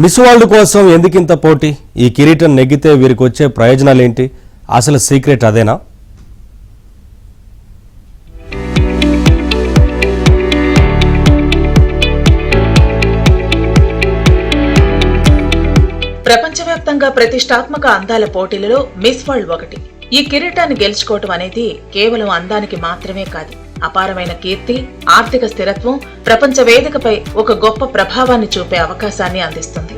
Miss world కోసం ఎందుకింత పోటీ? ఈ కిరీటం నెగ్గితే వీరికి వచ్చే ప్రయోజనాలేంటి? అసలు సీక్రెట్ అదేనా? ప్రపంచవ్యాప్తంగా ప్రతిష్టాత్మక అందాల పోటీలలో మిస్ వరల్డ్ ఒకటి. ఈ కిరీటాన్ని గెలుచుకోవటం అనేది కేవలం అందానికి మాత్రమే కాదు, అపారమైన కీర్తి, ఆర్థిక స్థిరత్వం, ప్రపంచ వేదికపై ఒక గొప్ప ప్రభావాన్ని చూపే అవకాశాన్ని అందిస్తుంది.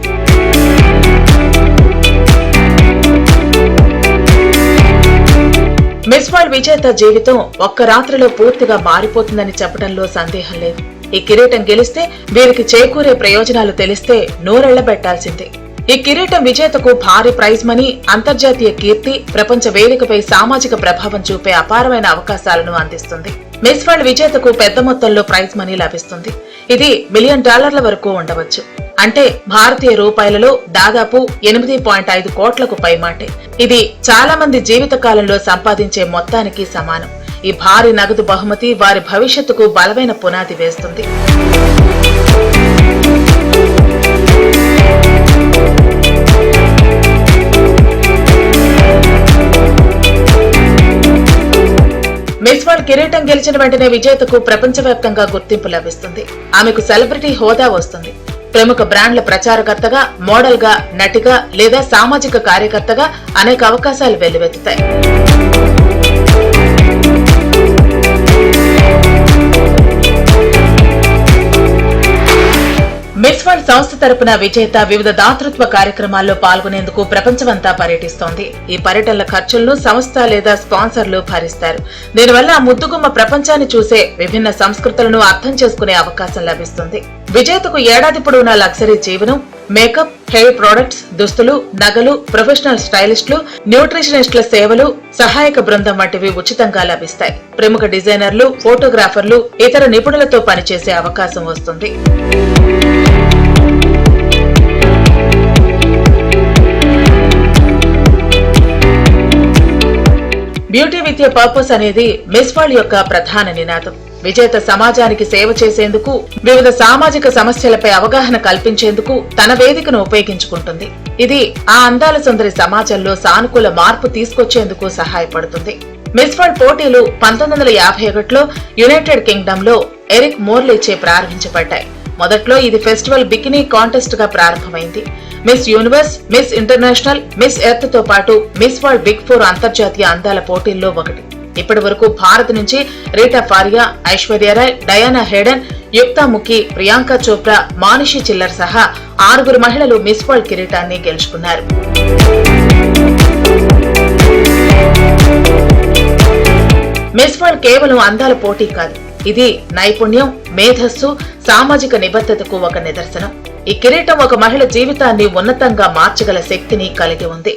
మిస్ వరల్డ్ విజేత జీవితం ఒక్క రాత్రిలో పూర్తిగా మారిపోతుందని చెప్పడంలో సందేహం లేదు. ఈ కిరీటం గెలిస్తే వీరికి చేకూరే ప్రయోజనాలు తెలిస్తే నోరెళ్లబెట్టాల్సిందే. ఈ కిరీటం విజేతకు భారీ ప్రైజ్ మనీ, అంతర్జాతీయ కీర్తి, ప్రపంచ వేదికపై సామాజిక ప్రభావం చూపే అపారమైన అవకాశాలను అందిస్తుంది. మిస్ వరల్డ్ విజేతకు పెద్ద మొత్తంలో ప్రైజ్ మనీ లభిస్తుంది. ఇది $1 మిలియన్ వరకు ఉండవచ్చు. అంటే భారతీయ రూపాయలలో దాదాపు 8.5 కోట్లకు పైమాటే. ఇది చాలా మంది జీవిత కాలంలో సంపాదించే మొత్తానికి సమానం. ఈ భారీ నగదు బహుమతి వారి భవిష్యత్తుకు బలమైన పునాది వేస్తుంది. మిస్ వరల్డ్ కిరీటం గెలిచిన వెంటనే విజేతకు ప్రపంచవ్యాప్తంగా గుర్తింపు లభిస్తుంది. ఆమెకు సెలబ్రిటీ హోదా వస్తుంది. ప్రముఖ బ్రాండ్ల ప్రచారకర్తగా, మోడల్ గా, నటిగా లేదా సామాజిక కార్యకర్తగా అనేక అవకాశాలు వెల్లువెత్తుతాయి. మిస్ వరల్డ్ సంస్థ తరపున విజేత వివిధ దాతృత్వ కార్యక్రమాల్లో పాల్గొనేందుకు ప్రపంచమంతా పర్యటిస్తోంది. ఈ పర్యటనల ఖర్చులను సంస్థ లేదా స్పాన్సర్లు భరిస్తారు. దీనివల్ల ముద్దుగుమ్మ ప్రపంచాన్ని చూసే విభిన్న సంస్కృతులను అర్థం చేసుకునే అవకాశం లభిస్తుంది. విజేతకు ఏడాది పొడవునా లగ్జరీ జీవనం, మేకప్, హెయిర్ ప్రొడక్ట్స్, దుస్తులు, నగలు, ప్రొఫెషనల్ స్టైలిస్టులు, న్యూట్రిషనిస్టుల సేవలు, సహాయక బృందం వంటివి ఉచితంగా లభిస్తాయి. ప్రముఖ డిజైనర్లు, ఫోటోగ్రాఫర్లు, ఇతర నిపుణులతో పనిచేసే అవకాశం వస్తుంది. బ్యూటీ విత్ ఎ పర్పస్ అనేది మిస్ వరల్డ్ యొక్క ప్రధాన నినాదం. విజేత సమాజానికి సేవ చేసేందుకు, వివిధ సామాజిక సమస్యలపై అవగాహన కల్పించేందుకు తన వేదికను ఉపయోగించుకుంటుంది. ఇది ఆ అందాల సుందరి సమాజంలో సానుకూల మార్పు తీసుకొచ్చేందుకు సహాయపడుతుంది. మిస్ వరల్డ్ పోటీలు 1951లో యునైటెడ్ కింగ్డమ్ లో ఎరిక్ మోర్లీచే ప్రారంభించబడ్డాయి. మొదట్లో ఇది ఫెస్టివల్ బికినీ కాంటెస్ట్ గా ప్రారంభమైంది. Miss universe, miss international, miss earth తో పాటు మిస్ వరల్డ్ బిగ్ 4 అంతర్జాతీయ అందాల పోటీల్లో ఒకటి. ఇప్పటి వరకు భారత్ నుంచి రీటా ఫారియా, ఐశ్వర్య రాయ్, డయానా హేడెన్, యుక్తా ముఖి, ప్రియాంక చోప్రా, మానిషి చిల్లర్ సహా 6 మహిళలు మిస్ వరల్డ్ కిరీటాన్ని గెలుచుకున్నారు. మిస్ వరల్డ్ కేవలం అందాల పోటీ కాదు, ఇది నైపుణ్యం, మేధస్సు, సామాజిక నిబద్ధతకు ఒక నిదర్శనం. ఈ కిరీటం ఒక మహిళ జీవితాన్ని ఉన్నతంగా మార్చగల శక్తిని కలిగి ఉంది.